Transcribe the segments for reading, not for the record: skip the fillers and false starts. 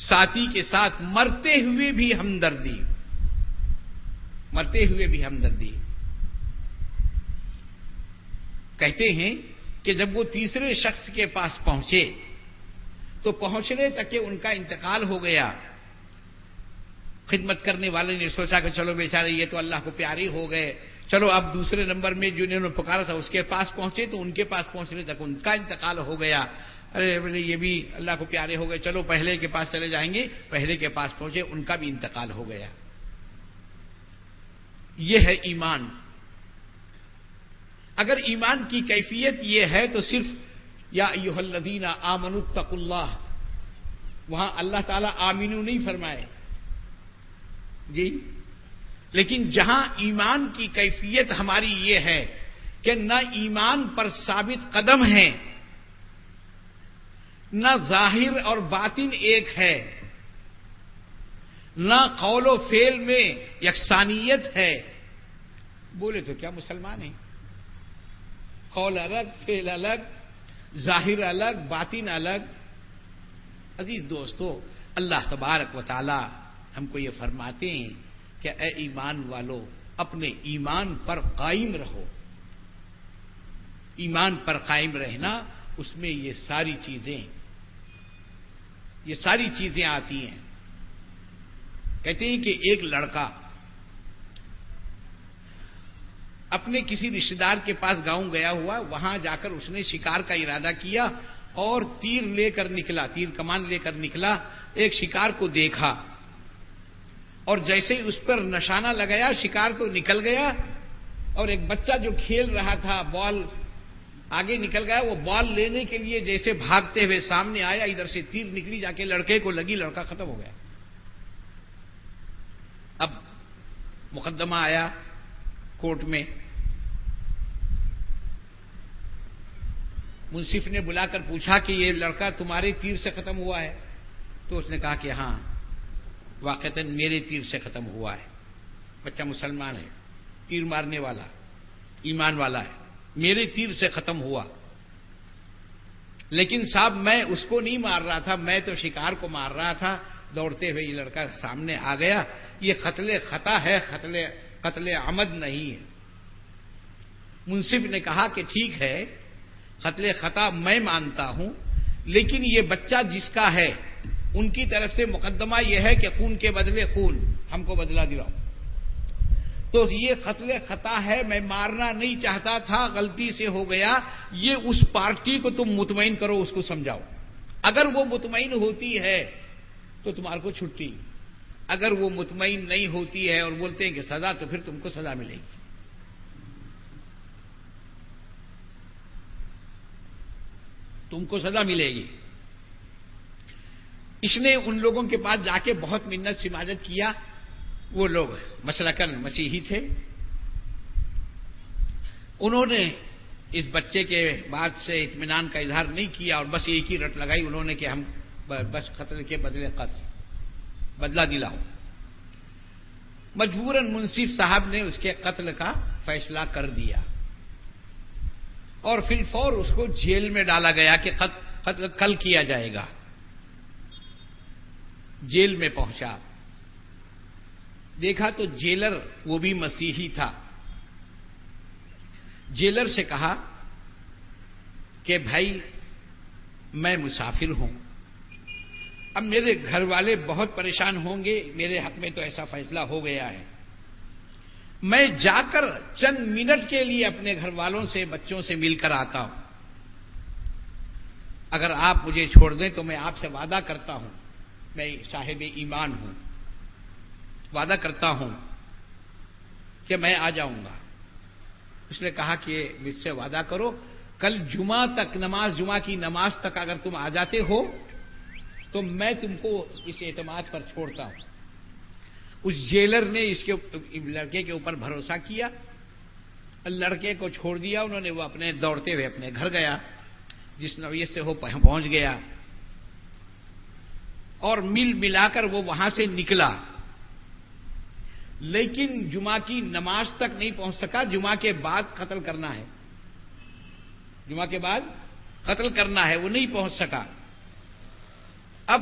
ساتھی کے ساتھ مرتے ہوئے بھی ہمدردی، مرتے ہوئے بھی ہمدردی۔ کہتے ہیں کہ جب وہ تیسرے شخص کے پاس پہنچے تو پہنچنے تک کہ ان کا انتقال ہو گیا، خدمت کرنے والے نے سوچا کہ چلو بیچارے یہ تو اللہ کو پیارے ہو گئے، چلو اب دوسرے نمبر میں جنہوں نے پکارا تھا اس کے پاس پہنچے تو ان کے پاس پہنچنے تک ان کا انتقال ہو گیا، ارے بولے یہ بھی اللہ کو پیارے ہو گئے، چلو پہلے کے پاس چلے جائیں گے، پہلے کے پاس پہنچے ان کا بھی انتقال ہو گیا۔ یہ ہے ایمان۔ اگر ایمان کی کیفیت یہ ہے تو صرف یا ایھا الذین آمنوا اتقوا اللہ، وہاں اللہ تعالیٰ آمنو نہیں فرمائے جی، لیکن جہاں ایمان کی کیفیت ہماری یہ ہے کہ نہ ایمان پر ثابت قدم ہے، نہ ظاہر اور باطن ایک ہے، نہ قول و فعل میں یکسانیت ہے، بولے تو کیا مسلمان ہیں؟ قول الگ، فعل الگ، ظاہر الگ، باطن الگ۔ عزیز دوستو، اللہ تبارک و تعالی ہم کو یہ فرماتے ہیں کہ اے ایمان والو اپنے ایمان پر قائم رہو۔ ایمان پر قائم رہنا، اس میں یہ ساری چیزیں آتی ہیں۔ کہتے ہیں کہ ایک لڑکا اپنے کسی رشتہ دار کے پاس گاؤں گیا ہوا، وہاں جا کر اس نے شکار کا ارادہ کیا اور تیر لے کر نکلا، تیر کمان لے کر نکلا، ایک شکار کو دیکھا اور جیسے ہی اس پر نشانہ لگایا شکار تو نکل گیا، اور ایک بچہ جو کھیل رہا تھا بال آگے نکل گیا، وہ بال لینے کے لیے جیسے بھاگتے ہوئے سامنے آیا، ادھر سے تیر نکلی جا کے لڑکے کو لگی، لڑکا ختم ہو گیا۔ اب مقدمہ آیا کورٹ میں، منصف نے بلا کر پوچھا کہ یہ لڑکا تمہارے تیر سے ختم ہوا ہے؟ تو اس نے کہا کہ ہاں واقعتاً میرے تیر سے ختم ہوا ہے، بچہ مسلمان ہے، تیر مارنے والا، ایمان والا ہے، میرے تیر سے ختم ہوا، لیکن صاحب میں اس کو نہیں مار رہا تھا، میں تو شکار کو مار رہا تھا، دوڑتے ہوئے یہ لڑکا سامنے آ گیا، یہ قتل خطا ہے، قتل عمد نہیں ہے۔ منصف نے کہا کہ ٹھیک ہے قتل خطا میں مانتا ہوں، لیکن یہ بچہ جس کا ہے ان کی طرف سے مقدمہ یہ ہے کہ خون کے بدلے خون، ہم کو بدلہ دلاؤ، تو یہ قتل خطا ہے، میں مارنا نہیں چاہتا تھا، غلطی سے ہو گیا، یہ اس پارٹی کو تم مطمئن کرو، اس کو سمجھاؤ، اگر وہ مطمئن ہوتی ہے تو تمہارے کو چھٹی، اگر وہ مطمئن نہیں ہوتی ہے اور بولتے ہیں کہ سزا، تو پھر تم کو سزا ملے گی۔ تم کو سزا ملے گی۔ اس نے ان لوگوں کے پاس جا کے بہت منت سماجت کیا، وہ لوگ مسلکن مسیحی تھے، انہوں نے اس بچے کے بعد سے اطمینان کا اظہار نہیں کیا اور بس ایک ہی رٹ لگائی انہوں نے کہ ہم بس قتل کے بدلے قتل، بدلہ دلاؤ۔ مجبوراً منصف صاحب نے اس کے قتل کا فیصلہ کر دیا اور فی الفور اس کو جیل میں ڈالا گیا کہ قتل کل کیا جائے گا۔ جیل میں پہنچا، دیکھا تو جیلر وہ بھی مسیحی تھا۔ جیلر سے کہا کہ بھائی میں مسافر ہوں، اب میرے گھر والے بہت پریشان ہوں گے، میرے حق میں تو ایسا فیصلہ ہو گیا ہے، میں جا کر چند منٹ کے لیے اپنے گھر والوں سے بچوں سے مل کر آتا ہوں، اگر آپ مجھے چھوڑ دیں تو میں آپ سے وعدہ کرتا ہوں، میں صاحب ایمان ہوں، وعدہ کرتا ہوں کہ میں آ جاؤں گا۔ اس نے کہا کہ مجھ سے وعدہ کرو کل جمعہ تک، جمعہ کی نماز تک اگر تم آ جاتے ہو تو میں تم کو اس اعتماد پر چھوڑتا ہوں۔ اس جیلر نے اس کے لڑکے کے اوپر بھروسہ کیا، لڑکے کو چھوڑ دیا انہوں نے، وہ اپنے دوڑتے ہوئے اپنے گھر گیا، جس نوعیت سے وہ پہنچ گیا، اور مل ملا کر وہ وہاں سے نکلا، لیکن جمعہ کی نماز تک نہیں پہنچ سکا، جمعہ کے بعد قتل کرنا ہے، جمعہ کے بعد قتل کرنا ہے، وہ نہیں پہنچ سکا۔ اب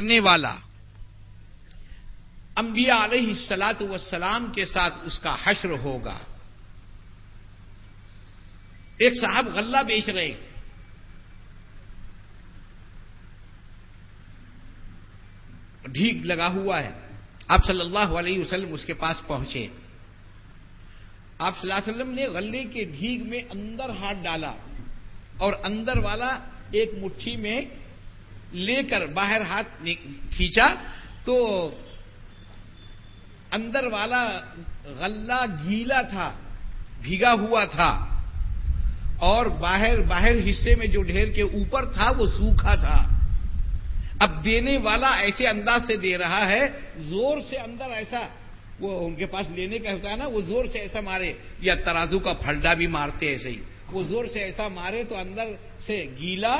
کرنے والا انبیاء علیہ الصلاۃ والسلام کے ساتھ اس کا حشر ہوگا. ایک صاحب غلہ بیچ رہے، ڈھیگ لگا ہوا ہے. آپ صلی اللہ علیہ وسلم اس کے پاس پہنچے. آپ صلی اللہ علیہ وسلم نے غلے کے ڈھیگ میں اندر ہاتھ ڈالا اور اندر والا ایک مٹھی میں لے کر باہر ہاتھ کھینچا تو اندر والا غلہ گیلا تھا، بھیگا ہوا تھا، اور باہر حصے میں جو ڈھیر کے اوپر تھا وہ سوکھا تھا. اب دینے والا ایسے انداز سے دے رہا ہے، زور سے اندر ایسا، وہ ان کے پاس لینے کا ہوتا ہے نا، وہ زور سے ایسا مارے، یا ترازو کا پھلڈا بھی مارتے ایسے ہی، وہ زور سے ایسا مارے تو اندر سے گیلا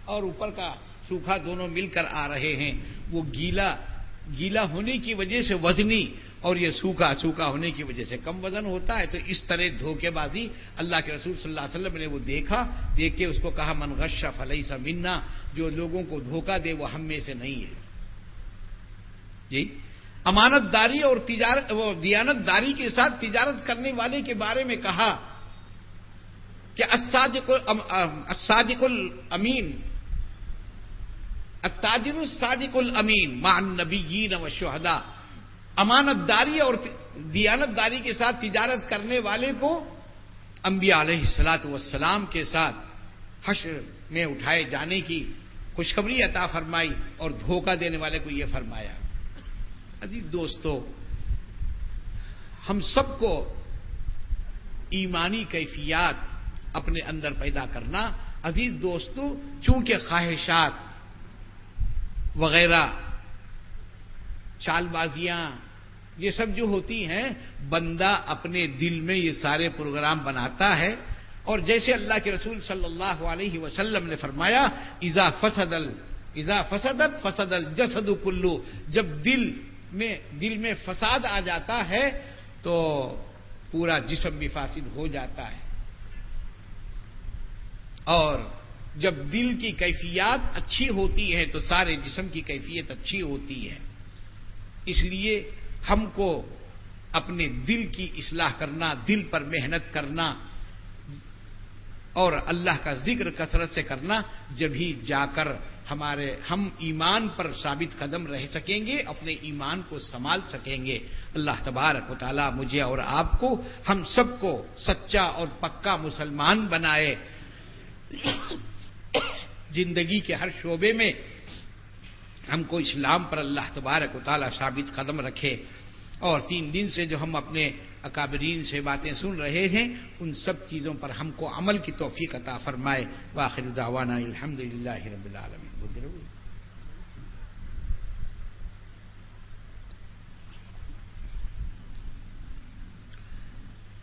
اور اوپر کا سوکھا دونوں مل کر آ رہے ہیں. وہ گیلا ہونے کی وجہ سے وزنی اور یہ سوکھا ہونے کی وجہ سے کم وزن ہوتا ہے. تو اس طرح دھوکے بازی اللہ کے رسول صلی اللہ علیہ وسلم نے وہ دیکھا، دیکھ کے اس کو کہا من غش فلیس منا، جو لوگوں کو دھوکہ دے وہ ہم میں سے نہیں ہے. جی، امانت داری اور دیانت داری کے ساتھ تجارت کرنے والے کے بارے میں کہا کہ الصادق الامین، التاجر الصادق الامین مع النبیین والشہداء. امانت داری اور دیانت داری کے ساتھ تجارت کرنے والے کو انبیاء علیہ الصلاۃ والسلام کے ساتھ حشر میں اٹھائے جانے کی خوشخبری عطا فرمائی، اور دھوکہ دینے والے کو یہ فرمایا. عزیز دوستو، ہم سب کو ایمانی کیفیات اپنے اندر پیدا کرنا. عزیز دوستو، چونکہ خواہشات وغیرہ، چال بازیاں، یہ سب جو ہوتی ہیں، بندہ اپنے دل میں یہ سارے پروگرام بناتا ہے. اور جیسے اللہ کے رسول صلی اللہ علیہ وسلم نے فرمایا اذا فسدت فسد الجسد کلو، جب دل میں فساد آ جاتا ہے تو پورا جسم بھی فاسد ہو جاتا ہے. اور جب دل کی کیفیات اچھی ہوتی ہے تو سارے جسم کی کیفیت اچھی ہوتی ہے. اس لیے ہم کو اپنے دل کی اصلاح کرنا، دل پر محنت کرنا اور اللہ کا ذکر کثرت سے کرنا، جب ہی جا کر ہم ایمان پر ثابت قدم رہ سکیں گے، اپنے ایمان کو سنبھال سکیں گے. اللہ تبارک و تعالی مجھے اور آپ کو، ہم سب کو سچا اور پکا مسلمان بنائے. زندگی کے ہر شعبے میں ہم کو اسلام پر اللہ تبارک و تعالی ثابت قدم رکھے. اور 3 دن سے جو ہم اپنے اکابرین سے باتیں سن رہے ہیں، ان سب چیزوں پر ہم کو عمل کی توفیق عطا فرمائے. وآخر دعوانا الحمدللہ رب العالمین.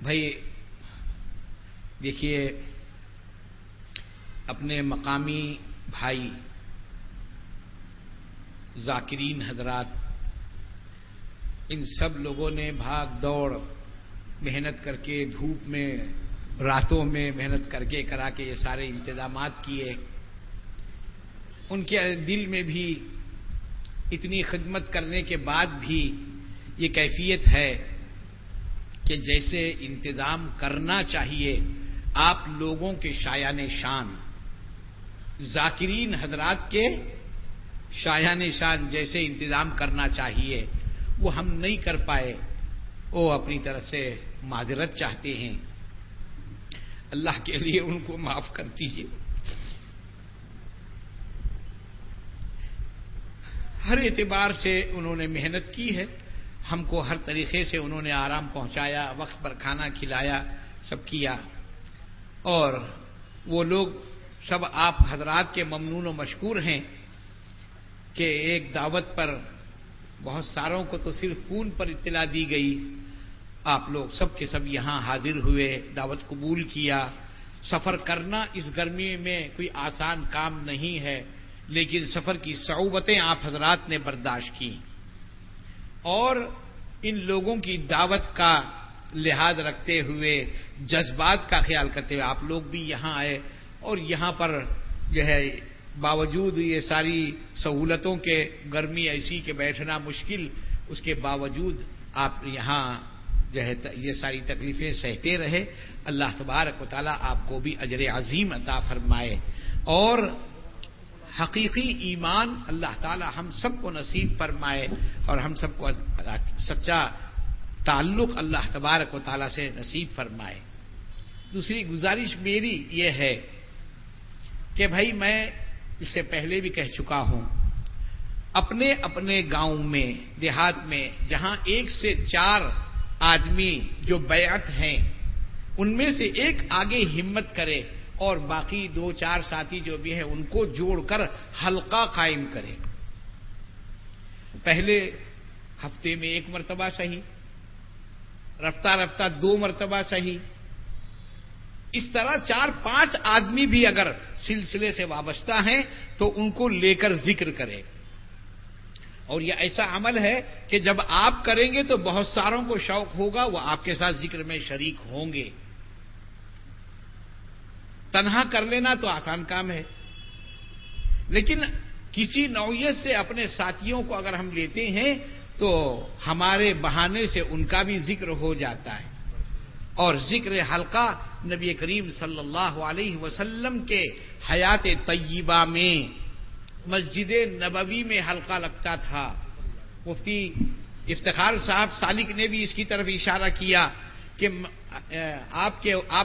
بھائی دیکھیے، اپنے مقامی بھائی ذاکرین حضرات، ان سب لوگوں نے بھاگ دوڑ محنت کر کے، دھوپ میں، راتوں میں محنت کر کے کرا کے یہ سارے انتظامات کیے. ان کے دل میں بھی اتنی خدمت کرنے کے بعد بھی یہ کیفیت ہے کہ جیسے انتظام کرنا چاہیے، آپ لوگوں کے شایان شان، ذاکرین حضرات کے شایان شان جیسے انتظام کرنا چاہیے وہ ہم نہیں کر پائے. وہ اپنی طرف سے معذرت چاہتے ہیں. اللہ کے لیے ان کو معاف کر دیجیے. ہر اعتبار سے انہوں نے محنت کی ہے، ہم کو ہر طریقے سے انہوں نے آرام پہنچایا، وقت پر کھانا کھلایا، سب کیا. اور وہ لوگ سب آپ حضرات کے ممنون و مشکور ہیں کہ ایک دعوت پر بہت ساروں کو تو صرف فون پر اطلاع دی گئی، آپ لوگ سب کے سب یہاں حاضر ہوئے، دعوت قبول کیا. سفر کرنا اس گرمی میں کوئی آسان کام نہیں ہے، لیکن سفر کی صعوبتیں آپ حضرات نے برداشت کی، اور ان لوگوں کی دعوت کا لحاظ رکھتے ہوئے، جذبات کا خیال کرتے ہوئے آپ لوگ بھی یہاں آئے. اور یہاں پر جو ہے باوجود یہ ساری سہولتوں کے، گرمی ایسی کہ بیٹھنا مشکل، اس کے باوجود آپ یہاں جو ہے یہ ساری تکلیفیں سہتے رہے. اللہ تبارک و تعالیٰ آپ کو بھی اجر عظیم عطا فرمائے، اور حقیقی ایمان اللہ تعالیٰ ہم سب کو نصیب فرمائے، اور ہم سب کو سچا تعلق اللہ تبارک و تعالیٰ سے نصیب فرمائے. دوسری گزارش میری یہ ہے کہ بھائی میں اس سے پہلے بھی کہہ چکا ہوں، اپنے اپنے گاؤں میں، دیہات میں جہاں 1 سے 4 آدمی جو بیعت ہیں ان میں سے ایک آگے ہمت کرے اور باقی 2-4 ساتھی جو بھی ہیں ان کو جوڑ کر حلقہ قائم کرے. پہلے ہفتے میں 1 مرتبہ صحیح، رفتہ رفتہ 2 مرتبہ صحیح، اس طرح 4-5 آدمی بھی اگر سلسلے سے وابستہ ہیں تو ان کو لے کر ذکر کرے. اور یہ ایسا عمل ہے کہ جب آپ کریں گے تو بہت ساروں کو شوق ہوگا، وہ آپ کے ساتھ ذکر میں شریک ہوں گے. تنہا کر لینا تو آسان کام ہے، لیکن کسی نوعیت سے اپنے ساتھیوں کو اگر ہم لیتے ہیں تو ہمارے بہانے سے ان کا بھی ذکر ہو جاتا ہے. اور ذکر حلقہ نبی کریم صلی اللہ علیہ وسلم کے حیات طیبہ میں مسجد نبوی میں حلقہ لگتا تھا. مفتی افتخار صاحب سالک نے بھی اس کی طرف اشارہ کیا کہ آپ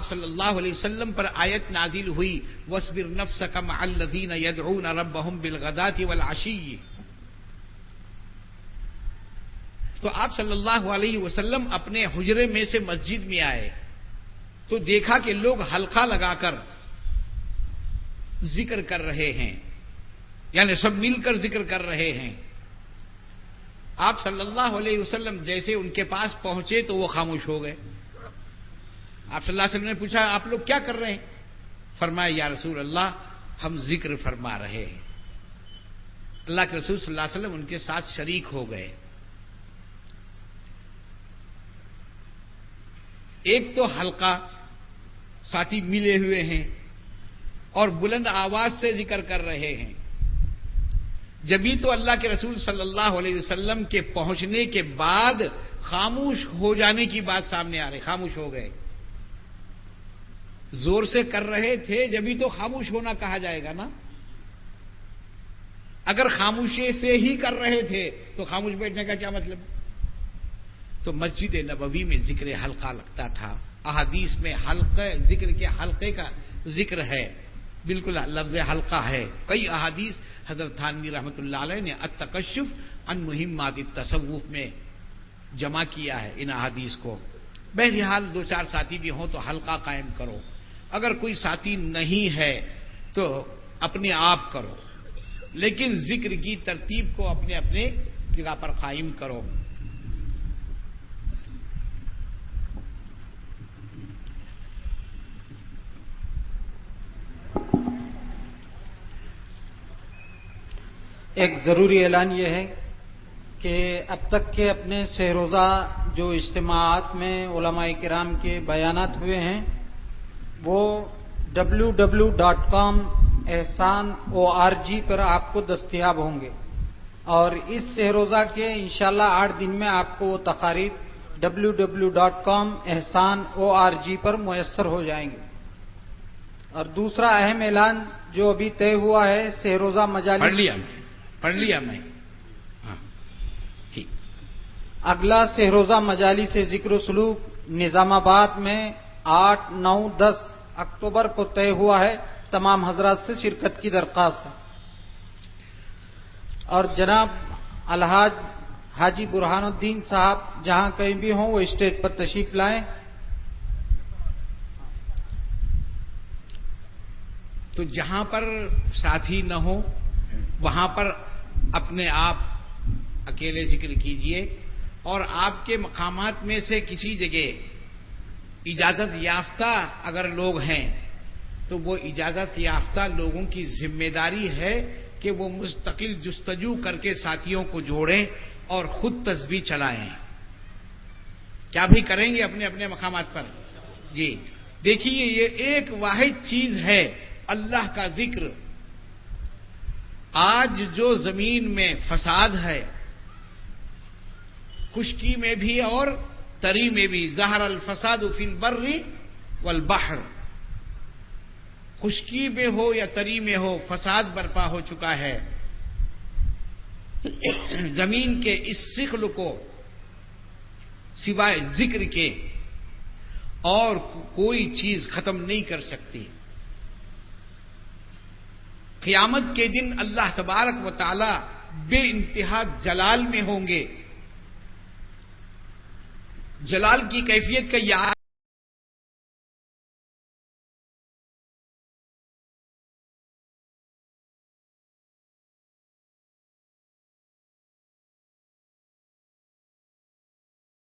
صلی اللہ علیہ وسلم پر آیت نازل ہوئی وَاصْبِرْ نَفْسَكَ مَعَ الَّذِينَ يَدْعُونَ رَبَّهُمْ بِالْغَدَاةِ وَالْعَشِيِّ. تو آپ صلی اللہ علیہ وسلم اپنے حجرے میں سے مسجد میں آئے تو دیکھا کہ لوگ حلقہ لگا کر ذکر کر رہے ہیں، یعنی سب مل کر ذکر کر رہے ہیں. آپ صلی اللہ علیہ وسلم جیسے ان کے پاس پہنچے تو وہ خاموش ہو گئے. آپ صلی اللہ علیہ وسلم نے پوچھا آپ لوگ کیا کر رہے ہیں؟ فرمایا یا رسول اللہ ہم ذکر فرما رہے ہیں. اللہ کے رسول صلی اللہ علیہ وسلم ان کے ساتھ شریک ہو گئے. ایک تو حلقہ ساتھی ملے ہوئے ہیں اور بلند آواز سے ذکر کر رہے ہیں. جبھی تو اللہ کے رسول صلی اللہ علیہ وسلم کے پہنچنے کے بعد خاموش ہو جانے کی بات سامنے آ رہی. خاموش ہو گئے. زور سے کر رہے تھے جبھی تو خاموش ہونا کہا جائے گا نا. اگر خاموشی سے ہی کر رہے تھے تو خاموش بیٹھنے کا کیا مطلب؟ تو مسجد نبوی میں ذکر حلقہ لگتا تھا. احادیث میں حلقہ ذکر کے حلقے کا ذکر ہے، بالکل لفظ حلقہ ہے. کئی احادیث حضرت تھانوی رحمۃ اللہ علیہ نے التکشف عن مہمات التصوف میں جمع کیا ہے ان احادیث کو. بہرحال 2-4 ساتھی بھی ہوں تو حلقہ قائم کرو. اگر کوئی ساتھی نہیں ہے تو اپنے آپ کرو، لیکن ذکر کی ترتیب کو اپنے اپنے جگہ پر قائم کرو. ایک ضروری اعلان یہ ہے کہ اب تک کے اپنے سہ روزہ جو اجتماعات میں علماء کرام کے بیانات ہوئے ہیں وہ www.com ehsan.org پر آپ کو دستیاب ہوں گے، اور اس سہ روزہ کے انشاءاللہ 8 دن میں آپ کو وہ تقاریر www.com ehsan.org پر میسر ہو جائیں گے. اور دوسرا اہم اعلان جو ابھی طے ہوا ہے سہ روزہ مجالس پڑھ لیا میں. اگلا سہ روزہ مجالس ذکر و سلوک نظام آباد میں 8، 9، 10 اکتوبر کو طے ہوا ہے. تمام حضرات سے شرکت کی درخواست ہے. اور جناب الحاج حاجی برہان الدین صاحب جہاں کہیں بھی ہوں وہ اسٹیج پر تشریف لائیں. تو جہاں پر ساتھی نہ ہو وہاں پر اپنے آپ اکیلے ذکر کیجئے، اور آپ کے مقامات میں سے کسی جگہ اجازت یافتہ اگر لوگ ہیں تو وہ اجازت یافتہ لوگوں کی ذمہ داری ہے کہ وہ مستقل جستجو کر کے ساتھیوں کو جوڑیں اور خود تسبیح چلائیں. کیا بھی کریں گے اپنے اپنے مقامات پر. جی دیکھیے، یہ ایک واحد چیز ہے اللہ کا ذکر. آج جو زمین میں فساد ہے، خشکی میں بھی اور تری میں بھی، ظہر الفساد فی البر والبحر، خشکی میں ہو یا تری میں ہو فساد برپا ہو چکا ہے. زمین کے اس ثقل کو سوائے ذکر کے اور کوئی چیز ختم نہیں کر سکتی. قیامت کے دن اللہ تبارک و تعالی بے انتہا جلال میں ہوں گے. جلال کی کیفیت کا یہ